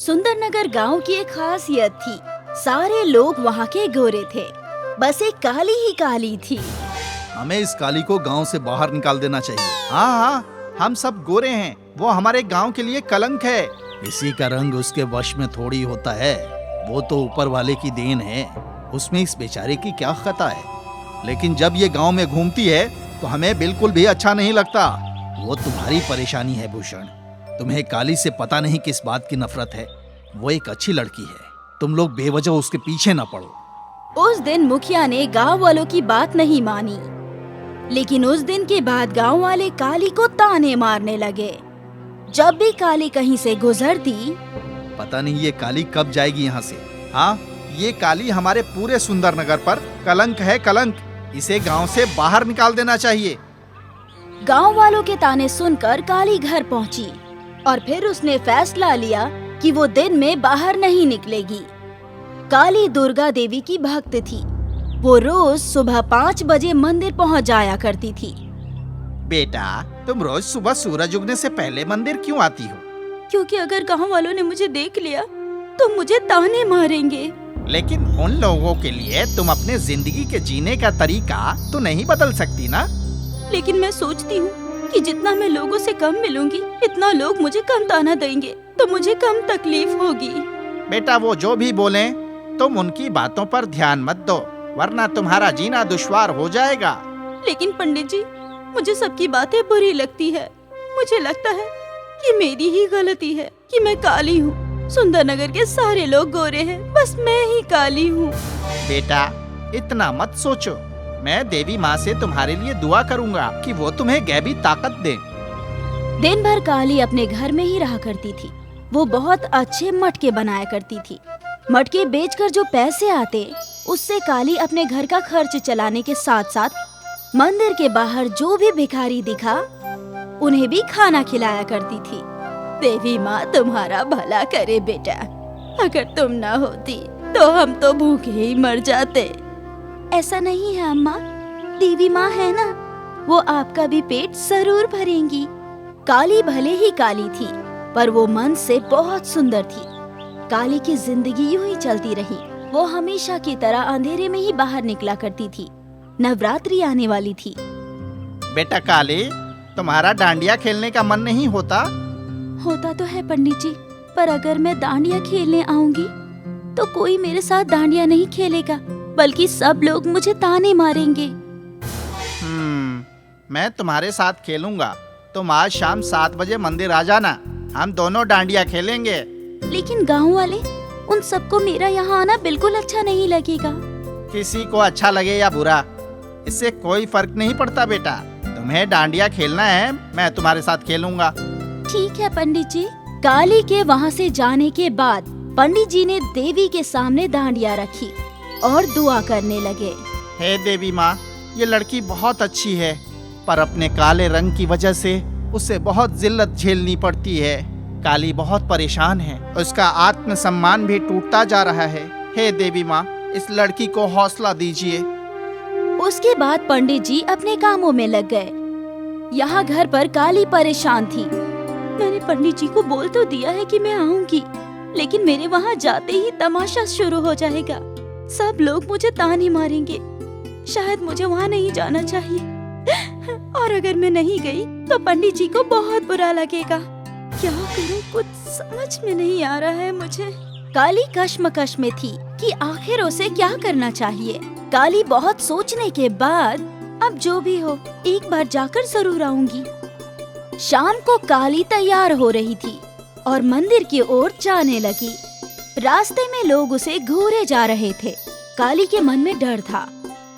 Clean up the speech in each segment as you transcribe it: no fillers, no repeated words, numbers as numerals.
सुंदरनगर गांव की एक खासियत थी। सारे लोग वहाँ के गोरे थे, बस एक काली ही काली थी। हमें इस काली को गांव से बाहर निकाल देना चाहिए। हाँ, हम सब गोरे हैं, वो हमारे गांव के लिए कलंक है। इसी का रंग उसके वश में थोड़ी होता है, वो तो ऊपर वाले की देन है, उसमें इस बेचारे की क्या खता है। लेकिन जब ये गांव में घूमती है तो हमें बिल्कुल भी अच्छा नहीं लगता। वो तुम्हारी परेशानी है भूषण, तुम्हें काली से पता नहीं किस बात की नफरत है। वो एक अच्छी लड़की है, तुम लोग बेवजह उसके पीछे न पड़ो। उस दिन मुखिया ने गांव वालों की बात नहीं मानी, लेकिन उस दिन के बाद गांव वाले काली को ताने मारने लगे। जब भी काली कहीं से गुजरती, पता नहीं ये काली कब जाएगी यहाँ से। हाँ, ये काली हमारे पूरे सुंदरनगर पर कलंक है, कलंक। इसे गांव से बाहर निकाल देना चाहिए। गांव वालों के ताने सुनकर काली घर पहुंची और फिर उसने फैसला लिया कि वो दिन में बाहर नहीं निकलेगी। काली दुर्गा देवी की भक्त थी। वो रोज सुबह 5 बजे मंदिर पहुंच जाया करती थी। बेटा, तुम रोज सुबह सूरज उगने से पहले मंदिर क्यों आती हो? क्योंकि अगर गांव वालों ने मुझे देख लिया तो मुझे ताने मारेंगे। लेकिन उन लोगों के लिए तुम अपने जिंदगी के जीने का तरीका तो नहीं बदल सकती ना? लेकिन मैं सोचती हूँ कि जितना मैं लोगों से कम मिलूंगी, इतना लोग मुझे कम ताना देंगे, तो मुझे कम तकलीफ होगी। बेटा, वो जो भी बोलें, तुम उनकी बातों पर ध्यान मत दो, वरना तुम्हारा जीना दुश्वार हो जाएगा। लेकिन पंडित जी, मुझे सबकी बातें बुरी लगती है। मुझे लगता है कि मेरी ही गलती है कि मैं काली हूँ। सुंदरनगर के सारे लोग गोरे हैं, बस मैं ही काली हूँ। बेटा, इतना मत सोचो। मैं देवी माँ से तुम्हारे लिए दुआ करूँगा कि वो तुम्हें गैबी ताकत दे। दिन भर काली अपने घर में ही रहा करती थी। वो बहुत अच्छे मटके बनाया करती थी। मटके बेचकर जो पैसे आते, उससे काली अपने घर का खर्च चलाने के साथ साथ मंदिर के बाहर जो भी भिखारी दिखा, उन्हें भी खाना खिलाया करती थी। देवी माँ तुम्हारा भला करे बेटा, अगर तुम ना होती तो हम तो भूखे ही मर जाते। ऐसा नहीं है अम्मा, देवी माँ है ना, वो आपका भी पेट जरूर भरेंगी। काली भले ही काली थी, पर वो मन से बहुत सुंदर थी। काली की जिंदगी यूं ही चलती रही। वो हमेशा की तरह अंधेरे में ही बाहर निकला करती थी। नवरात्रि आने वाली थी। बेटा काली, तुम्हारा डांडिया खेलने का मन नहीं होता? होता तो है पंडित जी, पर अगर मैं डांडिया खेलने आऊंगी तो कोई मेरे साथ डांडिया नहीं खेलेगा, बल्कि सब लोग मुझे ताने मारेंगे। मैं तुम्हारे साथ खेलूंगा। तुम आज शाम 7 बजे मंदिर आ जाना, हम दोनों डांडिया खेलेंगे। लेकिन गांव वाले, उन सबको मेरा यहाँ आना बिल्कुल अच्छा नहीं लगेगा। किसी को अच्छा लगे या बुरा, इससे कोई फर्क नहीं पड़ता बेटा। तुम्हें डांडिया खेलना है, मैं तुम्हारे साथ खेलूंगा। ठीक है पंडित जी। काली के वहाँ से जाने के बाद पंडित जी ने देवी के सामने डांडिया रखी और दुआ करने लगे। हे देवी माँ, ये लड़की बहुत अच्छी है, पर अपने काले रंग की वजह से उसे बहुत जिल्लत झेलनी पड़ती है। काली बहुत परेशान है, उसका आत्मसम्मान भी टूटता जा रहा है। हे देवी माँ, इस लड़की को हौसला दीजिए। उसके बाद पंडित जी अपने कामों में लग गए। यहाँ घर पर काली परेशान थी। मैंने पंडित जी को बोल तो दिया है कि मैं आऊंगी, लेकिन मेरे वहाँ जाते ही तमाशा शुरू हो जाएगा। सब लोग मुझे ताने मारेंगे। शायद मुझे वहाँ नहीं जाना चाहिए, और अगर मैं नहीं गई तो पंडित जी को बहुत बुरा लगेगा। क्या करूँ, कुछ समझ में नहीं आ रहा है मुझे। काली कश्मकश में थी कि आखिर उसे क्या करना चाहिए। काली बहुत सोचने के बाद, अब जो भी हो, एक बार जाकर जरूर आऊंगी। शाम को काली तैयार हो रही थी और मंदिर की ओर जाने लगी। रास्ते में लोग उसे घूरे जा रहे थे। काली के मन में डर था,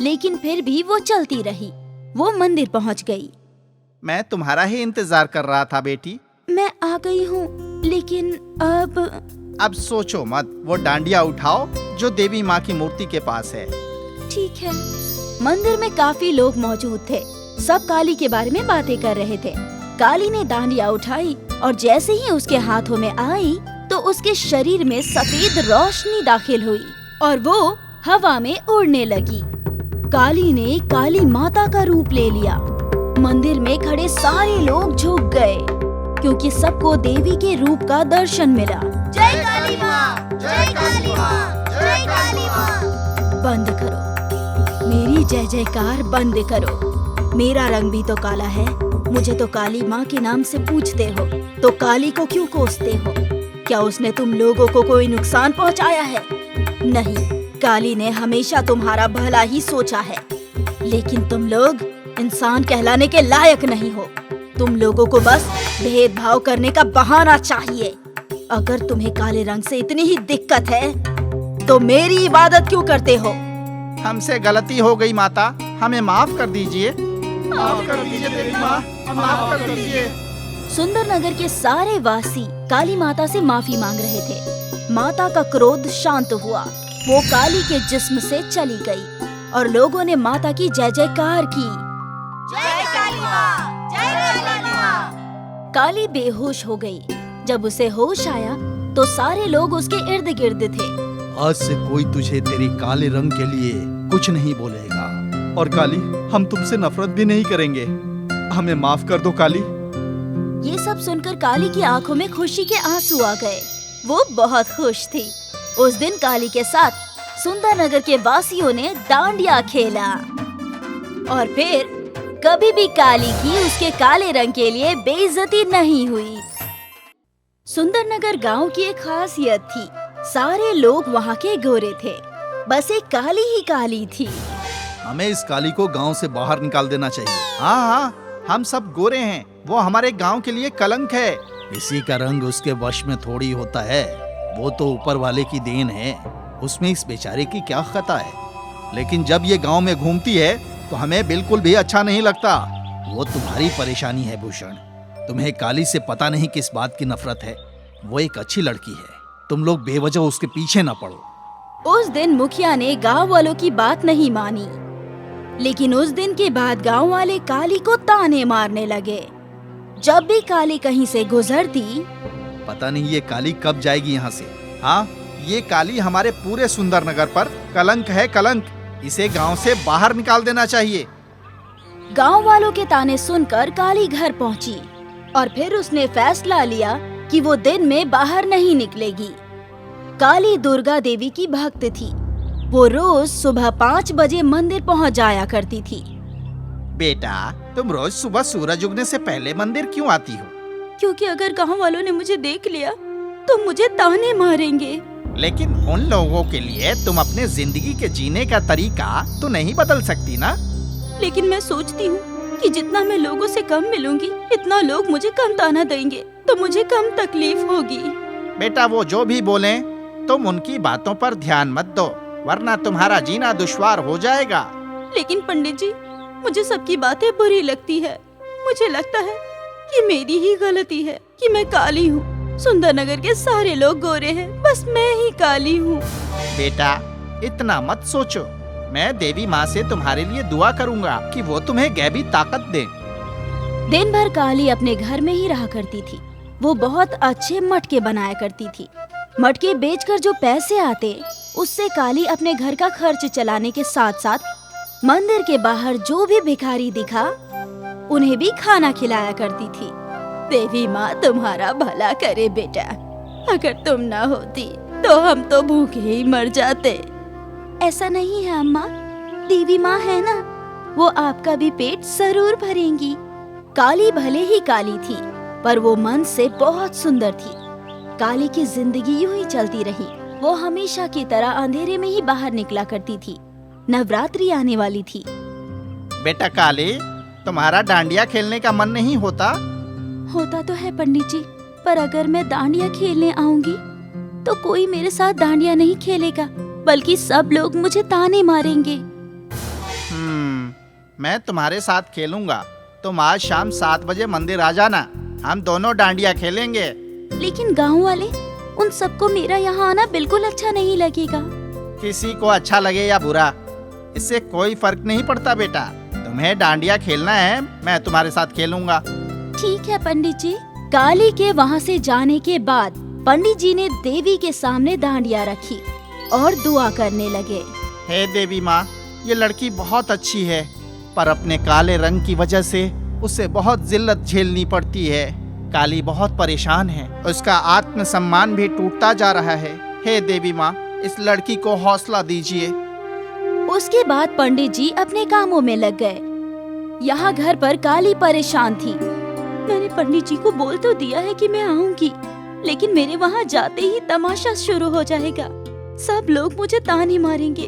लेकिन फिर भी वो चलती रही। वो मंदिर पहुंच गई। मैं तुम्हारा ही इंतजार कर रहा था बेटी। मैं आ गई हूँ, लेकिन अब सोचो मत, वो डांडिया उठाओ जो देवी माँ की मूर्ति के पास है। ठीक है। मंदिर में काफी लोग मौजूद थे। सब काली के बारे में बातें कर रहे थे। काली ने डांडिया उठाई और जैसे ही उसके हाथों में आई तो उसके शरीर में सफेद रोशनी दाखिल हुई और वो हवा में उड़ने लगी। काली ने काली माता का रूप ले लिया। मंदिर में खड़े सारे लोग झुक गए, क्योंकि सबको देवी के रूप का दर्शन मिला। जय काली! काली माँ, जय काली माँ, जय काली माँ। बंद करो, मेरी जय जयकार बंद करो। मेरा रंग भी तो काला है। मुझे तो काली माँ के नाम से पूछते हो, तो काली को क्यों कोसते हो? क्या उसने तुम लोगों को कोई नुकसान पहुँचाया है? नहीं, काली ने हमेशा तुम्हारा भला ही सोचा है। लेकिन तुम लोग इंसान कहलाने के लायक नहीं हो। तुम लोगों को बस भेदभाव करने का बहाना चाहिए। अगर तुम्हें काले रंग से इतनी ही दिक्कत है तो मेरी इबादत क्यों करते हो? हमसे गलती हो गई माता, हमें माफ कर दीजिए। माफ कर दीजिए देवी माँ, माफ कर दीजिए। सुंदर नगर के सारे वासी काली माता से माफी मांग रहे थे। माता का क्रोध शांत हुआ। वो काली के जिस्म से चली गई और लोगों ने माता की जय जयकार की। जय काली माँ, जय काली माँ। काली बेहोश हो गई। जब उसे होश आया तो सारे लोग उसके इर्द गिर्द थे। आज से कोई तुझे तेरे काले रंग के लिए कुछ नहीं बोलेगा। और काली, हम तुमसे नफरत भी नहीं करेंगे। हमें माफ कर दो काली। ये सब सुनकर काली की आंखों में खुशी के आंसू आ गए। वो बहुत खुश थी। उस दिन काली के साथ सुंदर नगर के वासियों ने डांडिया खेला और फिर कभी भी काली की उसके काले रंग के लिए बेइज्जती नहीं हुई। सुंदर नगर गाँव की एक खासियत थी। सारे लोग वहाँ के गोरे थे, बस एक काली ही काली थी। हमें इस काली को गांव से बाहर निकाल देना चाहिए। हाँ हाँ, हम सब गोरे हैं, वो हमारे गांव के लिए कलंक है। इसी का रंग उसके वश में थोड़ी होता है। वो तो ऊपर वाले की देन है, उसमें इस बेचारे की क्या खता है। लेकिन जब ये गांव में घूमती है तो हमें बिल्कुल भी अच्छा नहीं लगता। वो तुम्हारी परेशानी है भूषण। तुम्हें काली से पता नहीं किस बात की नफरत है। वो एक अच्छी लड़की है, तुम लोग बेवजह उसके पीछे न पड़ो। उस दिन मुखिया ने गांव वालों की बात नहीं मानी, लेकिन उस दिन के बाद गांव वाले काली को ताने मारने लगे। जब भी काली कहीं से गुजरती, पता नहीं ये काली कब जाएगी यहाँ से। हाँ, ये काली हमारे पूरे सुंदर नगर पर कलंक है, कलंक। इसे गांव से बाहर निकाल देना चाहिए। गांव वालों के ताने सुनकर काली घर पहुंची और फिर उसने फैसला लिया कि वो दिन में बाहर नहीं निकलेगी। काली दुर्गा देवी की भक्त थी। वो रोज सुबह 5 बजे मंदिर पहुंच जाया करती थी। बेटा, तुम रोज सुबह सूरज उगने से पहले मंदिर क्यों आती हो? क्योंकि अगर गांव वालों ने मुझे देख लिया तो मुझे ताने मारेंगे। लेकिन उन लोगों के लिए तुम अपने जिंदगी के जीने का तरीका तो नहीं बदल सकती ना? लेकिन मैं सोचती हूँ कि जितना मैं लोगों से कम मिलूंगी, इतना लोग मुझे कम ताना देंगे, तो मुझे कम तकलीफ होगी। बेटा, वो जो भी बोले तुम उनकी बातों पर ध्यान मत दो, वरना तुम्हारा जीना दुश्वार हो जाएगा। लेकिन पंडित जी, मुझे सबकी बातें बुरी लगती है। मुझे लगता है कि मेरी ही गलती है कि मैं काली हूँ। सुंदर नगर के सारे लोग गोरे हैं, बस मैं ही काली हूँ। बेटा, इतना मत सोचो। मैं देवी माँ से तुम्हारे लिए दुआ करूँगा कि वो तुम्हें गैबी ताकत दे। दिन भर काली अपने घर में ही रहा करती थी। वो बहुत अच्छे मटके बनाया करती थी। मटके बेचकर जो पैसे आते, उससे काली अपने घर का खर्च चलाने के साथ साथ मंदिर के बाहर जो भी भिखारी दिखा, उन्हें भी खाना खिलाया करती थी। देवी माँ तुम्हारा भला करे बेटा। अगर तुम ना होती तो हम तो भूखे ही मर जाते। ऐसा नहीं है अम्मा, देवी माँ है ना, वो आपका भी पेट जरूर भरेंगी। काली भले ही काली थी, पर वो मन से बहुत सुंदर थी। काली की जिंदगी यूं ही चलती रही। वो हमेशा की तरह अंधेरे में ही बाहर निकला करती थी। नवरात्रि आने वाली थी। बेटा काली, तुम्हारा डांडिया खेलने का मन नहीं होता? होता तो है पंडित जी, पर अगर मैं डांडिया खेलने आऊंगी तो कोई मेरे साथ डांडिया नहीं खेलेगा, बल्कि सब लोग मुझे ताने मारेंगे। मैं तुम्हारे साथ खेलूंगा। तुम आज शाम 7 बजे मंदिर आ जाना, हम दोनों डांडिया खेलेंगे। लेकिन गांव वाले, उन सबको मेरा यहाँ आना बिल्कुल अच्छा नहीं लगेगा। किसी को अच्छा लगे या बुरा, इससे कोई फर्क नहीं पड़ता बेटा। तुम्हें डांडिया खेलना है, मैं तुम्हारे साथ खेलूंगा। ठीक है पंडित जी। काली के वहाँ से जाने के बाद पंडित जी ने देवी के सामने डांडिया रखी और दुआ करने लगे। हे देवी माँ, ये लड़की बहुत अच्छी है, पर अपने काले रंग की वजह से उसे बहुत जिल्लत झेलनी पड़ती है। काली बहुत परेशान है, उसका आत्मसम्मान भी टूटता जा रहा है। हे देवी माँ, इस लड़की को हौसला दीजिए। उसके बाद पंडित जी अपने कामों में लग गए। यहाँ घर पर काली परेशान थी। मैंने पंडित जी को बोल तो दिया है कि मैं आऊंगी, लेकिन मेरे वहाँ जाते ही तमाशा शुरू हो जाएगा। सब लोग मुझे ताने मारेंगे।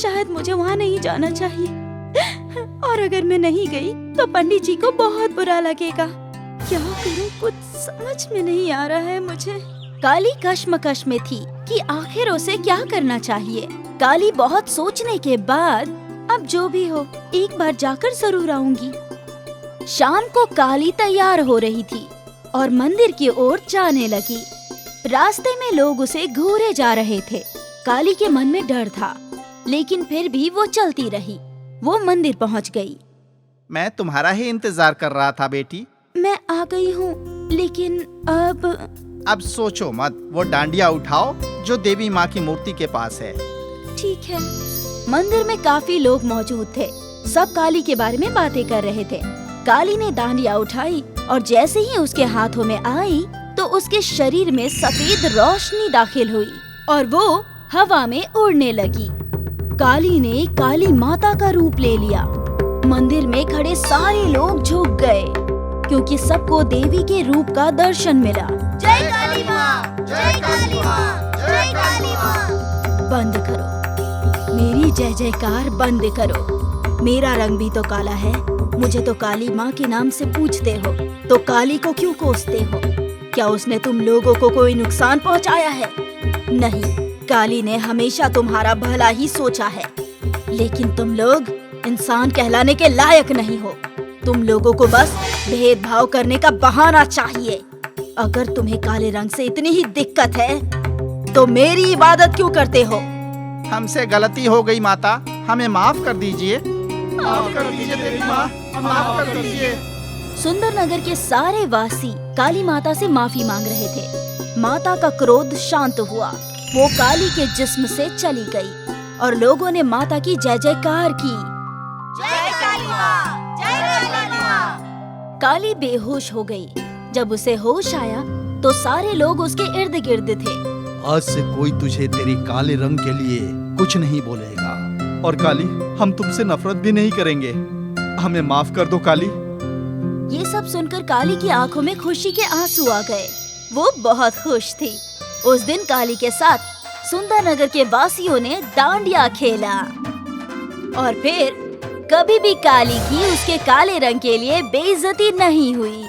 शायद मुझे वहाँ नहीं जाना चाहिए, और अगर मैं नहीं गई तो पंडित जी को बहुत बुरा लगेगा। क्या करूं, कुछ समझ में नहीं आ रहा है मुझे। काली कश्मकश में थी कि आखिर उसे क्या करना चाहिए। काली बहुत सोचने के बाद अब जो भी हो, एक बार जाकर जरूर आऊंगी। शाम को काली तैयार हो रही थी और मंदिर की ओर जाने लगी। रास्ते में लोग उसे घूरे जा रहे थे। काली के मन में डर था, लेकिन फिर भी वो चलती रही। वो मंदिर पहुंच गई। मैं तुम्हारा ही इंतजार कर रहा था बेटी। मैं आ गई हूँ, लेकिन अब सोचो मत, वो डांडिया उठाओ जो देवी माँ की मूर्ति के पास है। ठीक है। मंदिर में काफी लोग मौजूद थे। सब काली के बारे में बातें कर रहे थे। काली ने डांडिया उठाई और जैसे ही उसके हाथों में आई तो उसके शरीर में सफेद रोशनी दाखिल हुई और वो हवा में उड़ने लगी। काली ने काली माता का रूप ले लिया। मंदिर में खड़े सारे लोग झुक गए, क्योंकि सबको देवी के रूप का दर्शन मिला। जय काली माँ, जय काली माँ, जय काली माँ। बंद करो, मेरी जय जयकार बंद करो। मेरा रंग भी तो काला है। मुझे तो काली माँ के नाम से पूछते हो, तो काली को क्यों कोसते हो? क्या उसने तुम लोगों को कोई नुकसान पहुँचाया है? नहीं, काली ने हमेशा तुम्हारा भला ही सोचा है। लेकिन तुम लोग इंसान कहलाने के लायक नहीं हो। तुम लोगों को बस भेदभाव करने का बहाना चाहिए। अगर तुम्हें काले रंग से इतनी ही दिक्कत है तो मेरी इबादत क्यों करते हो? हमसे गलती हो गई माता, हमें माफ कर दीजिए। माफ कर दीजिए देवी माँ, माफ कर दीजिए। सुंदरनगर के सारे वासी काली माता से माफी मांग रहे थे। माता का क्रोध शांत हुआ। वो काली के जिस्म से चली गई और लोगों ने माता की जय जयकार की। जय काली माँ, जय काली माँ। काली बेहोश हो गई। जब उसे होश आया तो सारे लोग उसके इर्द गिर्द थे। आज से कोई तुझे तेरे काले रंग के लिए कुछ नहीं बोलेगा। और काली, हम तुमसे नफरत भी नहीं करेंगे। हमें माफ कर दो काली। ये सब सुनकर काली की आंखों में खुशी के आंसू आ गए। वो बहुत खुश थी। उस दिन काली के साथ सुंदरनगर के वासियों ने डांडिया खेला और फिर कभी भी काली की उसके काले रंग के लिए बेइज्जती नहीं हुई।